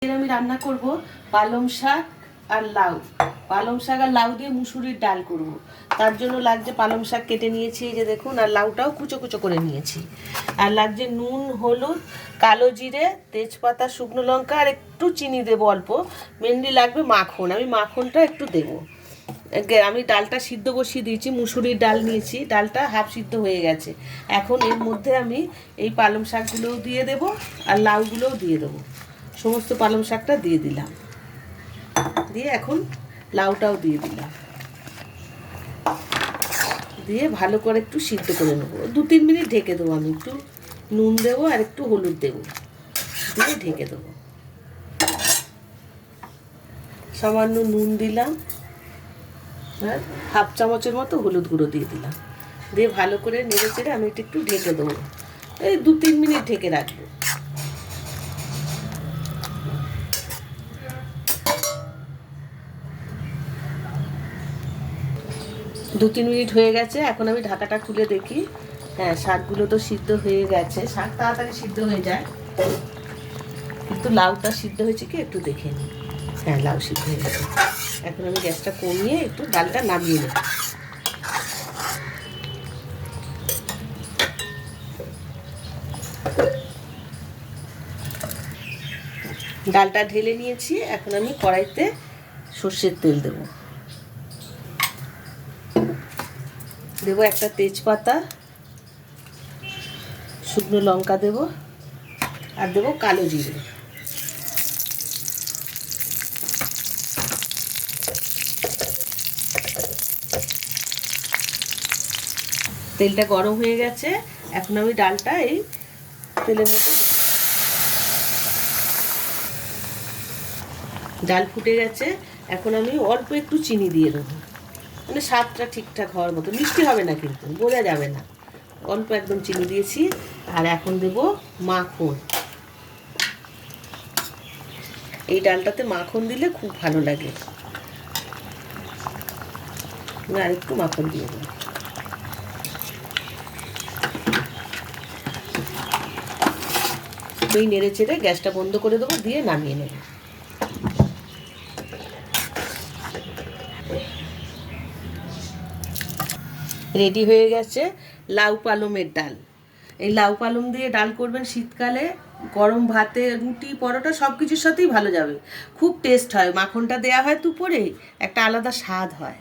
আমি রান্না করব পালং শাক আর লাউ। পালং শাক আর লাউ দিয়ে মুসুরির ডাল করব। তার জন্য লাগছে পালং শাক কেটে নিয়েছি, এই যে দেখুন, আর লাউটাও কুচো কুচো করে নিয়েছি। আর লাগছে নুন, হলুদ, কালো জিরে, তেজপাতা, শুকনো লঙ্কা আর একটু চিনি দেবো অল্প। মেনলি লাগবে মাখন, আমি মাখনটা একটু দেবো। আমি ডালটা সিদ্ধ বসিয়ে দিয়েছি, মুসুরির ডাল নিয়েছি, ডালটা হাফ সিদ্ধ হয়ে গেছে। এখন এর মধ্যে আমি এই পালং শাকগুলোও দিয়ে দেবো আর লাউগুলোও দিয়ে দেবো। সমস্ত পালং শাকটা দিয়ে দিলাম, দিয়ে এখন লাউটাও দিয়ে দিলাম, দিয়ে ভালো করে একটু সিদ্ধ করে নেবো। 2-3 মিনিট ঢেকে দেবো। আমি একটু নুন দেবো আর একটু হলুদ দেবো, দিয়ে ঢেকে দেবো। সামান্য নুন দিলাম আর হাফ চামচের মতো হলুদ গুঁড়ো দিয়ে দিলাম, দিয়ে ভালো করে নেড়ে চেড়ে আমি একটু ঢেকে দেবো। এই 2-3 মিনিট ঢেকে রাখবো। 2-3 মিনিট হয়ে গেছে। এখন আমি ঢাকাটা খুলে দেখি। হ্যাঁ, শাকগুলো তো সিদ্ধ হয়ে গেছে। শাক তাড়াতাড়ি সিদ্ধ হয়ে যায়, কিন্তু লাউটা সিদ্ধ হয়েছে কি একটু দেখে নিই। হ্যাঁ, লাউ সিদ্ধ হয়ে গেছে। এখন আমি গ্যাসটা কমিয়ে একটু ডালটা নামিয়ে নেব। ডালটা ঢেলে নিয়েছি। এখন আমি কড়াইতে সর্ষের তেল দেবো। দেবো একটা তেজপাতা, শুকনো লঙ্কা দেবো আর দেবো কালো জিরে। তেলটা গরম হয়ে গেছে। এখন আমি ডালটা এই তেলের মধ্যে দেবো। ডাল ফুটে গেছে। এখন আমি অল্প একটু চিনি দিয়ে দেবো, মানে স্বাদটা ঠিকঠাক হওয়ার মতো। মিষ্টি হবে না, কিন্তু বোঝা যাবে না। অল্প একদম চিনি দিয়েছি। আর এখন দেব মাখন। এই ডালটাতে মাখন দিলে খুব ভালো লাগে। আর একটু মাখন দিয়ে দেবো। এই নেড়ে চেড়ে গ্যাসটা বন্ধ করে দেবো, দিয়ে নামিয়ে নেব। রেডি হয়ে গেছে লাউ পালমের ডাল। এই লাউ পালং দিয়ে ডাল করবেন শীতকালে, গরম ভাতে, রুটি, পরোটা সব কিছুর সাথেই ভালো যাবে। খুব টেস্ট হয়, মাখনটা দেওয়া হয় তো উপরে, একটা আলাদা স্বাদ হয়।